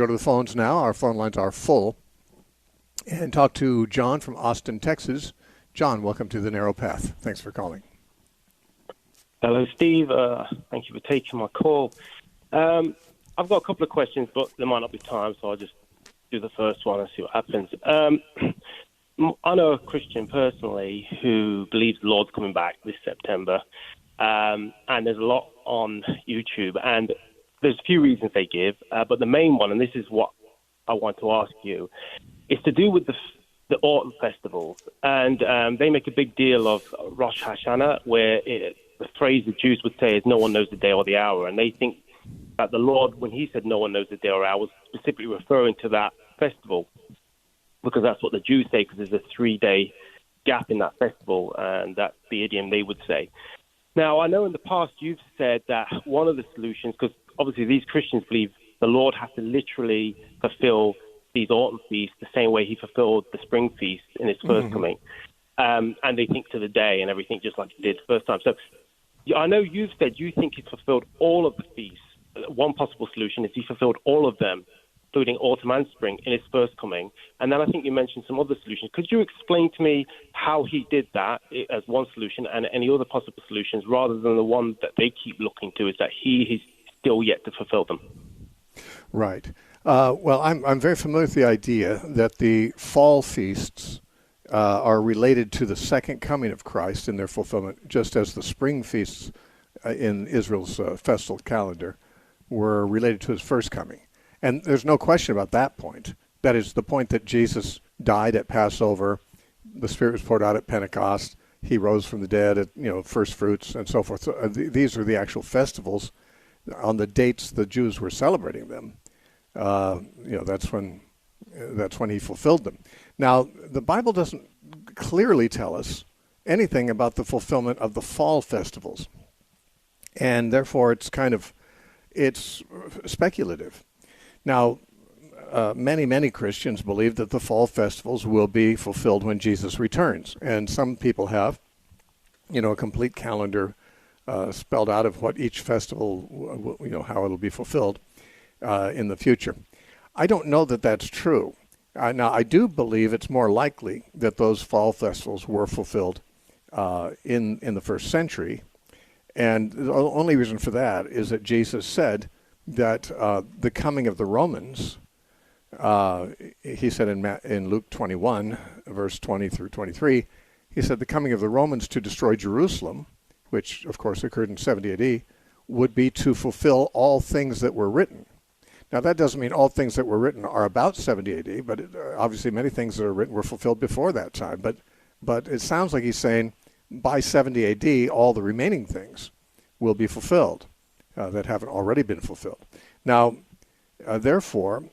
go to the phones now. Our phone lines are full. And talk to John from Austin, Texas. John, welcome to The Narrow Path. Thanks for calling. Hello, Steve. Thank you for taking my call. I've got a couple of questions, but there might not be time, so I'll just do the first one and see what happens. I know a Christian personally who believes the Lord's coming back this September, and there's a lot on YouTube, and there's a few reasons they give, but the main one, and this is what I want to ask you, is to do with the autumn festivals. And they make a big deal of Rosh Hashanah, where the phrase the Jews would say is no one knows the day or the hour, and they think that the Lord, when he said no one knows the day or hour, was specifically referring to that festival, because that's what the Jews say, because there's a 3-day gap in that festival, and that's the idiom they would say. Now, I know in the past you've said that one of the solutions, because obviously these Christians believe the Lord has to literally fulfill these autumn feasts the same way he fulfilled the spring feast in his first coming. And they think to the day and everything just like he did the first time. So I know you've said you think he's fulfilled all of the feasts. One possible solution is he fulfilled all of them, including autumn and spring, in his first coming. And then I think you mentioned some other solutions. Could you explain to me how he did that as one solution and any other possible solutions, rather than the one that they keep looking to, is that he is still yet to fulfill them? Right. Well, I'm very familiar with the idea that the fall feasts are related to the second coming of Christ in their fulfillment, just as the spring feasts in Israel's festal calendar were related to his first coming. And there's no question about that point. That is the point that Jesus died at Passover, the Spirit was poured out at Pentecost, he rose from the dead at first fruits and so forth. So these are the actual festivals on the dates the Jews were celebrating them. That's when he fulfilled them. Now, the Bible doesn't clearly tell us anything about the fulfillment of the fall festivals, and therefore it's speculative. Now, many Christians believe that the fall festivals will be fulfilled when Jesus returns, and some people have, a complete calendar spelled out of what each festival, how it'll be fulfilled in the future. I don't know that that's true. Now, I do believe it's more likely that those fall festivals were fulfilled in the first century, and the only reason for that is that Jesus said that the coming of the Romans, he said in Luke 21, verse 20 through 23, he said the coming of the Romans to destroy Jerusalem, which of course occurred in 70 AD, would be to fulfill all things that were written. Now, that doesn't mean all things that were written are about 70 AD, but obviously many things that are written were fulfilled before that time. But it sounds like he's saying by 70 AD, all the remaining things will be fulfilled that haven't already been fulfilled. Now, therefore,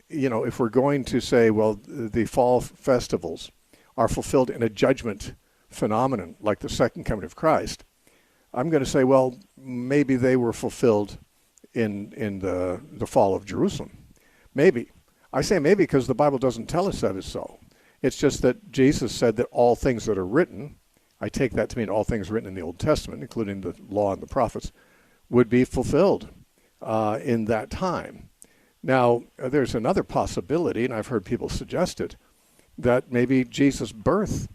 if we're going to say, well, the fall festivals are fulfilled in a judgment phenomenon like the second coming of Christ, I'm going to say, well, maybe they were fulfilled in the fall of Jerusalem. Maybe. I say maybe because the Bible doesn't tell us that is so. It's just that Jesus said that all things that are written, I take that to mean all things written in the Old Testament, including the law and the prophets, would be fulfilled in that time. Now, there's another possibility, and I've heard people suggest it, that maybe Jesus' birth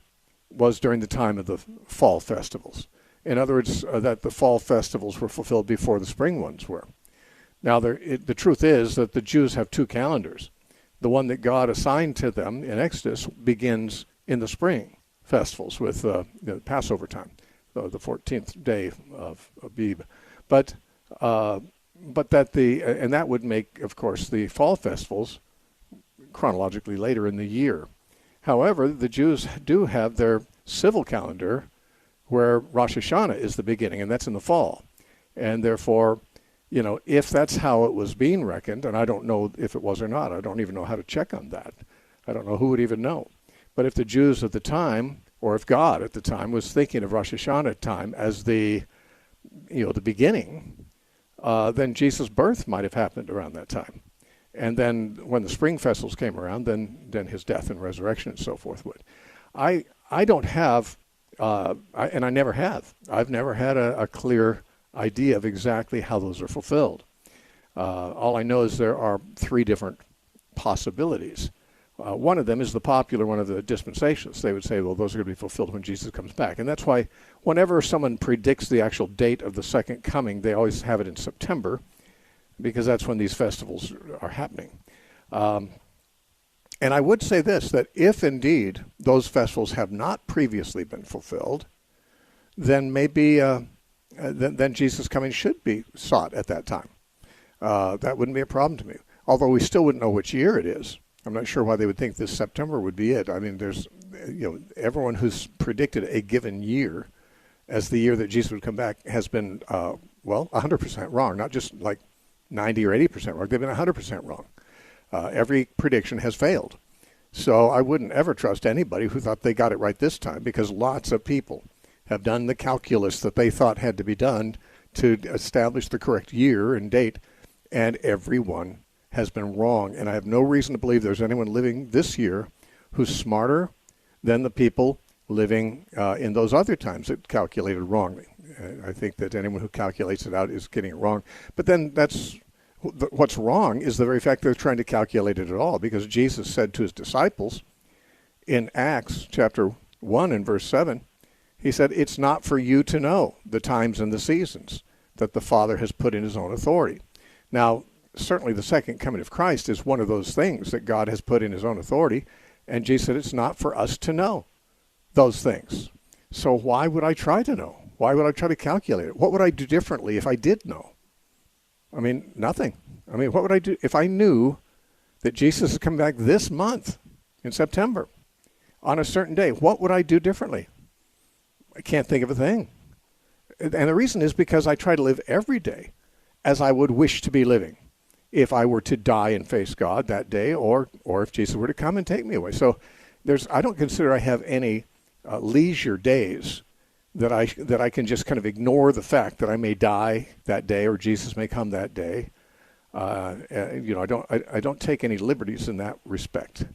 was during the time of the fall festivals. In other words, that the fall festivals were fulfilled before the spring ones were. Now, the truth is that the Jews have two calendars. The one that God assigned to them in Exodus begins in the spring festivals with the Passover time, the 14th day of Abib. But that would make, of course, the fall festivals chronologically later in the year. However, the Jews do have their civil calendar where Rosh Hashanah is the beginning, and that's in the fall. And therefore, if that's how it was being reckoned, and I don't know if it was or not, I don't even know how to check on that. I don't know who would even know. But if the Jews at the time, or if God at the time was thinking of Rosh Hashanah time as the beginning, then Jesus' birth might have happened around that time. And then when the spring festivals came around, then his death and resurrection and so forth would. I don't have, and I never have. I've never had a clear idea of exactly how those are fulfilled. All I know is there are three different possibilities. One of them is the popular one of the dispensations. They would say, well, those are going to be fulfilled when Jesus comes back. And that's why whenever someone predicts the actual date of the second coming, they always have it in September, because that's when these festivals are happening. And I would say this, that if indeed those festivals have not previously been fulfilled, then maybe then Jesus' coming should be sought at that time. That wouldn't be a problem to me. Although we still wouldn't know which year it is. I'm not sure why they would think this September would be it. I mean, there's, everyone who's predicted a given year as the year that Jesus would come back has been, 100% wrong, not just like 90 or 80% wrong. They've been 100% wrong. Every prediction has failed. So I wouldn't ever trust anybody who thought they got it right this time, because lots of people have done the calculus that they thought had to be done to establish the correct year and date, and everyone has been wrong. And I have no reason to believe there's anyone living this year who's smarter than the people living in those other times that calculated wrongly. I think that anyone who calculates it out is getting it wrong. But then what's wrong is the very fact they're trying to calculate it at all, because Jesus said to his disciples in Acts chapter 1 and verse 7, he said, it's not for you to know the times and the seasons that the Father has put in his own authority. Now, certainly the second coming of Christ is one of those things that God has put in his own authority, and Jesus said it's not for us to know those things. So why would I try to know? Why would I try to calculate it? What would I do differently if I did know? I mean, nothing. I mean, what would I do if I knew that Jesus is coming back this month in September on a certain day? What would I do differently? I can't think of a thing. And the reason is because I try to live every day as I would wish to be living if I were to die and face God that day, or if Jesus were to come and take me away. So I don't consider I have any leisure days that I can just kind of ignore the fact that I may die that day or Jesus may come that day. I don't take any liberties in that respect.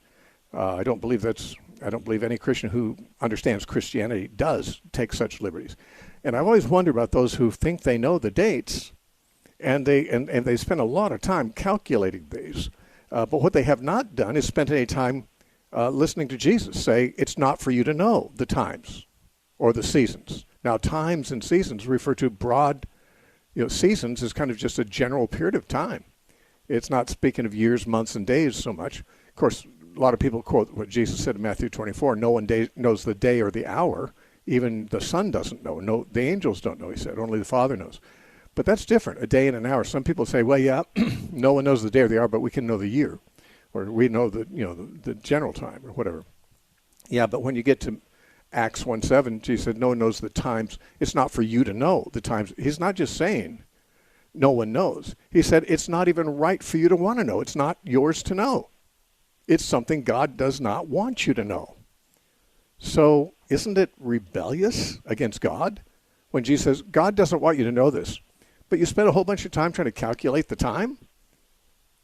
I don't believe any Christian who understands Christianity does take such liberties. And I've always wondered about those who think they know the dates, and they spend a lot of time calculating these. But what they have not done is spent any time listening to Jesus say, it's not for you to know the times or the seasons. Now, times and seasons refer to broad, seasons is kind of just a general period of time. It's not speaking of years, months, and days so much. Of course, a lot of people quote what Jesus said in Matthew 24, no one knows the day or the hour. Even the Son doesn't know. No, the angels don't know, he said. Only the Father knows. But that's different, a day and an hour. Some people say, well, yeah, no one knows the day or the hour, but we can know the year. Or we know the general time or whatever. Yeah, but when you get to Acts 1:7, Jesus said, no one knows the times. It's not for you to know the times. He's not just saying no one knows. He said it's not even right for you to want to know. It's not yours to know. It's something God does not want you to know. So isn't it rebellious against God when Jesus says, God doesn't want you to know this, but you spend a whole bunch of time trying to calculate the time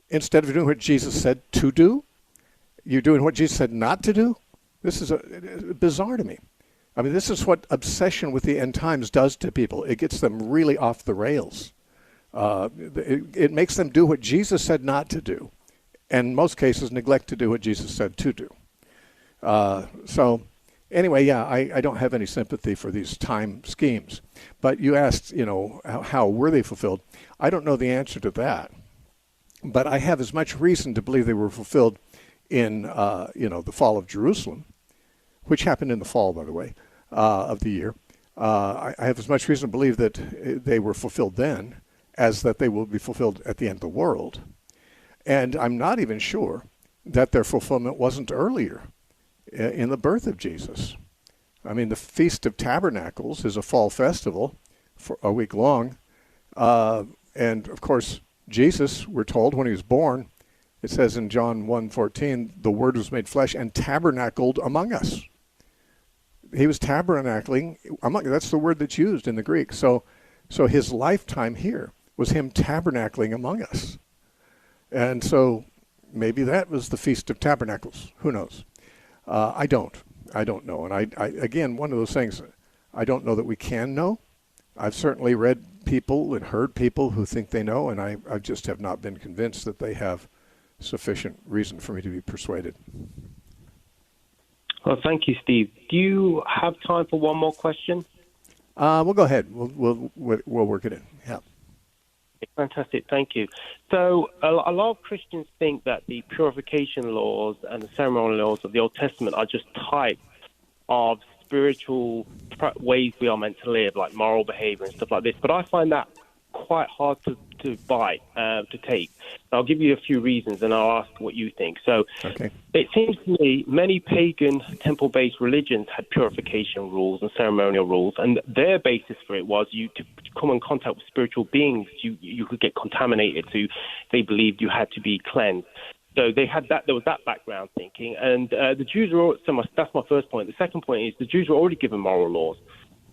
instead of doing what Jesus said to do? You're doing what Jesus said not to do? This is bizarre to me. I mean, this is what obsession with the end times does to people. It gets them really off the rails. It makes them do what Jesus said not to do, and in most cases neglect to do what Jesus said to do. So anyway, yeah, I don't have any sympathy for these time schemes. But you asked, how were they fulfilled? I don't know the answer to that. But I have as much reason to believe they were fulfilled in, the fall of Jerusalem, which happened in the fall, by the way, of the year. I have as much reason to believe that they were fulfilled then as that they will be fulfilled at the end of the world. And I'm not even sure that their fulfillment wasn't earlier in the birth of Jesus. I mean, the Feast of Tabernacles is a fall festival for a week long. And, of course, Jesus, we're told, when he was born, it says in John 1:14, the Word was made flesh and tabernacled among us. He was tabernacling among us. That's the word that's used in the Greek. So his lifetime here was him tabernacling among us. And so maybe that was the Feast of Tabernacles. Who knows? I don't know. And I again, one of those things, I don't know that we can know. I've certainly read people and heard people who think they know, and I just have not been convinced that they have sufficient reason for me to be persuaded. Well, thank you, Steve. Do you have time for one more question? We'll go ahead. We'll work it in. Yeah. Fantastic. Thank you. So a lot of Christians think that the purification laws and the ceremonial laws of the Old Testament are just types of spiritual ways we are meant to live, like moral behavior and stuff like this. But I find that quite hard to buy, to take. I'll give you a few reasons and I'll ask what you think. So okay. It seems to me many pagan temple-based religions had purification rules and ceremonial rules, and their basis for it was to come in contact with spiritual beings, you could get contaminated, so they believed you had to be cleansed. So they had that. There was that background thinking, and the Jews were. That's my first point. The second point is the Jews were already given moral laws.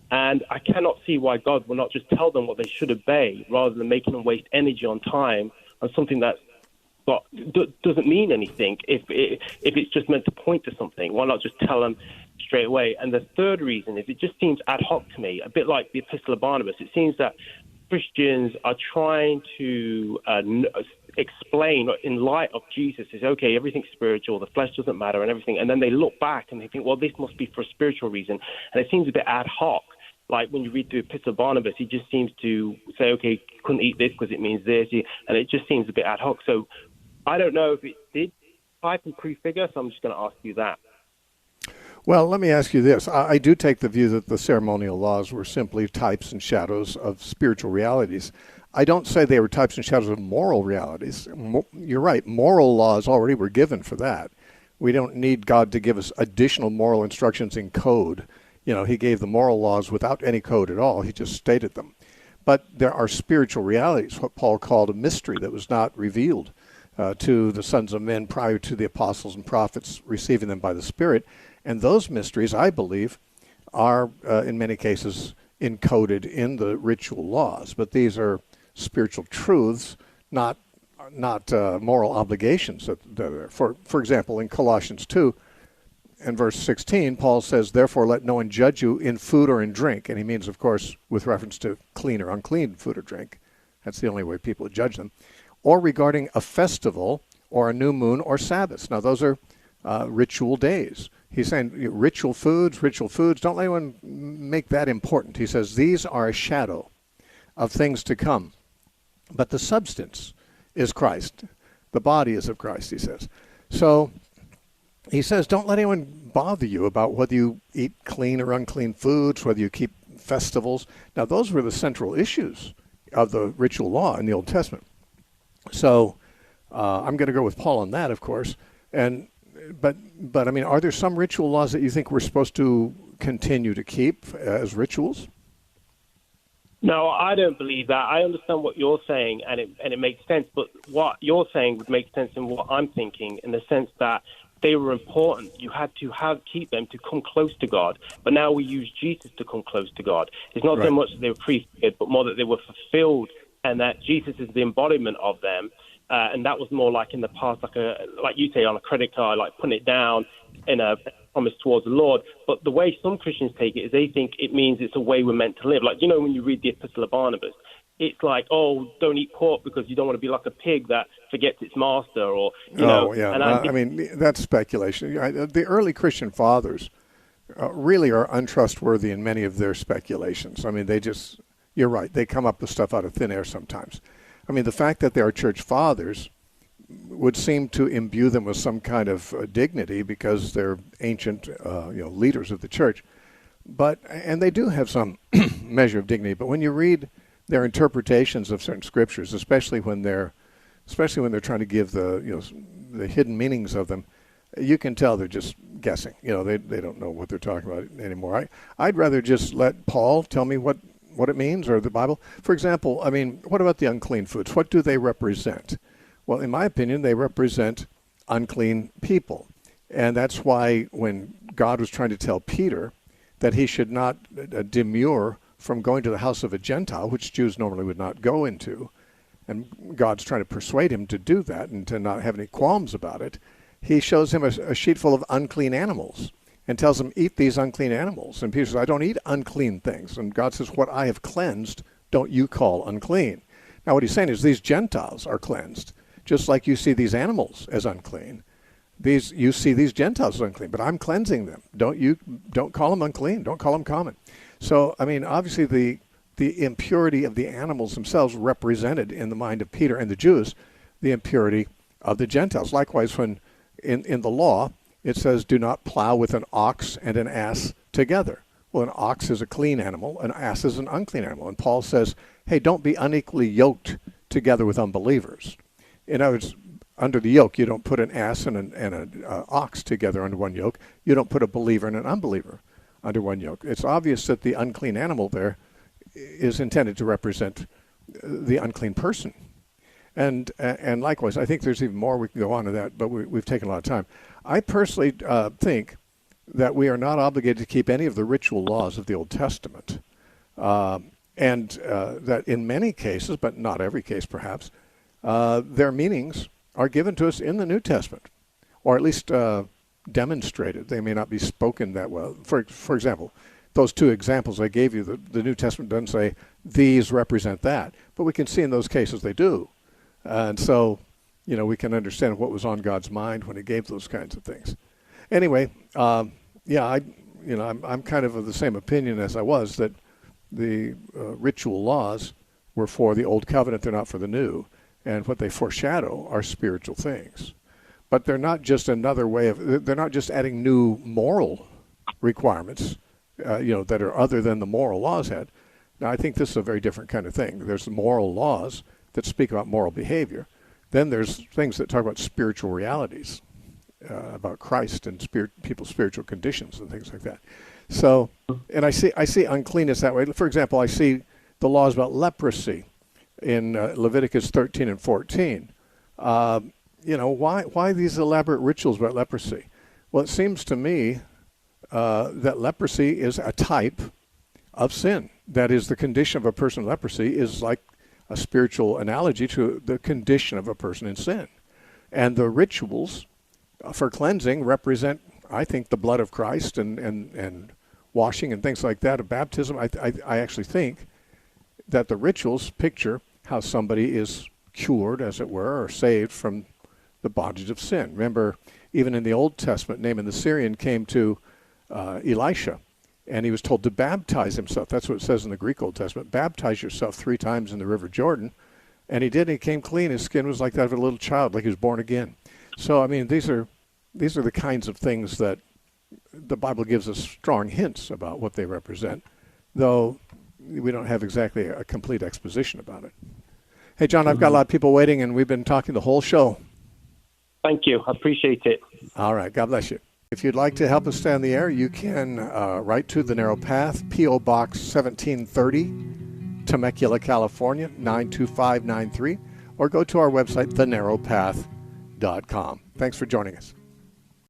And I cannot see why God will not just tell them what they should obey rather than making them waste energy on time on something that doesn't mean anything. If it's just meant to point to something, why not just tell them straight away? And the third reason is it just seems ad hoc to me, a bit like the Epistle of Barnabas. It seems that Christians are trying to explain in light of Jesus is okay, everything's spiritual, the flesh doesn't matter and everything. And then they look back and they think, well, this must be for a spiritual reason. And it seems a bit ad hoc. Like when you read through Epistle of Barnabas, he just seems to say, okay, couldn't eat this because it means this. And it just seems a bit ad hoc. So I don't know if it did type and prefigure, so I'm just going to ask you that. Well, let me ask you this. I do take the view that the ceremonial laws were simply types and shadows of spiritual realities. I don't say they were types and shadows of moral realities. You're right. Moral laws already were given for that. We don't need God to give us additional moral instructions in code. You know, he gave the moral laws without any code at all. He just stated them. But there are spiritual realities, what Paul called a mystery that was not revealed to the sons of men prior to the apostles and prophets receiving them by the Spirit. And those mysteries, I believe, are in many cases encoded in the ritual laws. But these are spiritual truths, not moral obligations. For example, in Colossians 2 and verse 16, Paul says, "Therefore let no one judge you in food or in drink." And he means, of course, with reference to clean or unclean food or drink. That's the only way people would judge them. Or regarding a festival or a new moon or Sabbaths. Now, those are ritual days. He's saying ritual foods, don't let anyone make that important. He says these are a shadow of things to come. But the substance is Christ. The body is of Christ, he says. So he says, don't let anyone bother you about whether you eat clean or unclean foods, whether you keep festivals. Now, those were the central issues of the ritual law in the Old Testament. So I'm going to go with Paul on that, of course. But I mean, are there some ritual laws that you think we're supposed to continue to keep as rituals? No, I don't believe that. I understand what you're saying, and it makes sense. But what you're saying would make sense in what I'm thinking, in the sense that they were important. You had to keep them to come close to God. But now we use Jesus to come close to God. It's not so much that they were prefigured, but more that they were fulfilled, and that Jesus is the embodiment of them. And that was more like in the past, like you say, on a credit card, like putting it down in a promise towards the Lord. But the way some Christians take it is they think it means it's a way we're meant to live. Like, you know, when you read the Epistle of Barnabas, it's like, oh, don't eat pork because you don't want to be like a pig that forgets its master, or, you know. Yeah. And I mean, that's speculation. The early Christian fathers really are untrustworthy in many of their speculations. I mean, you're right, they come up with stuff out of thin air sometimes. I mean, the fact that they are church fathers would seem to imbue them with some kind of dignity because they're ancient, leaders of the church. And they do have some measure of dignity. But when you read their interpretations of certain scriptures, especially when they're trying to give the hidden meanings of them, you can tell they're just guessing. They don't know what they're talking about anymore. I'd rather just let Paul tell me what it means, or the Bible. For example, I mean, what about the unclean foods? What do they represent? Well, in my opinion, they represent unclean people. And that's why when God was trying to tell Peter that he should not demur from going to the house of a Gentile, which Jews normally would not go into, and God's trying to persuade him to do that and to not have any qualms about it, he shows him a sheet full of unclean animals and tells him, eat these unclean animals. And Peter says, I don't eat unclean things. And God says, what I have cleansed, don't you call unclean. Now, what he's saying is these Gentiles are cleansed. Just like you see these animals as unclean, you see these Gentiles as unclean, but I'm cleansing them. Don't call them unclean. Don't call them common. So, I mean, obviously the impurity of the animals themselves represented in the mind of Peter and the Jews the impurity of the Gentiles. Likewise, when in the law, it says, do not plow with an ox and an ass together. Well, an ox is a clean animal, an ass is an unclean animal. And Paul says, hey, don't be unequally yoked together with unbelievers. In other words, under the yoke, you don't put an ass and an ox together under one yoke. You don't put a believer and an unbeliever under one yoke. It's obvious that the unclean animal there is intended to represent the unclean person. And likewise, I think there's even more we can go on to that, but we've taken a lot of time. I personally think that we are not obligated to keep any of the ritual laws of the Old Testament. And that in many cases, but not every case perhaps, their meanings are given to us in the New Testament, or at least demonstrated. They may not be spoken that well. For example, those two examples I gave you, the New Testament doesn't say these represent that, but we can see in those cases they do. And so, we can understand what was on God's mind when he gave those kinds of things. Anyway, I'm kind of the same opinion as I was, that the ritual laws were for the old covenant, they're not for the new. And what they foreshadow are spiritual things. But they're not just they're not just adding new moral requirements, that are other than the moral laws had. Now, I think this is a very different kind of thing. There's the moral laws that speak about moral behavior. Then there's things that talk about spiritual realities, about Christ and people's spiritual conditions and things like that. So, and I see uncleanness that way. For example, I see the laws about leprosy in Leviticus 13 and 14. Why these elaborate rituals about leprosy? Well, it seems to me that leprosy is a type of sin. That is, the condition of a person with leprosy is like a spiritual analogy to the condition of a person in sin. And the rituals for cleansing represent, I think, the blood of Christ and washing and things like that, of baptism. I actually think that the rituals picture how somebody is cured, as it were, or saved from the bondage of sin. Remember, even in the Old Testament, Naaman the Syrian came to Elisha, and he was told to baptize himself. That's what it says in the Greek Old Testament. Baptize yourself 3 times in the River Jordan. And he did, and he came clean. His skin was like that of a little child, like he was born again. So, I mean, these are the kinds of things that the Bible gives us strong hints about what they represent, though we don't have exactly a complete exposition about it. Hey, John, I've got a lot of people waiting, and we've been talking the whole show. Thank you. I appreciate it. All right. God bless you. If you'd like to help us stay on the air, you can write to The Narrow Path, P.O. Box 1730, Temecula, California, 92593, or go to our website, thenarrowpath.com. Thanks for joining us.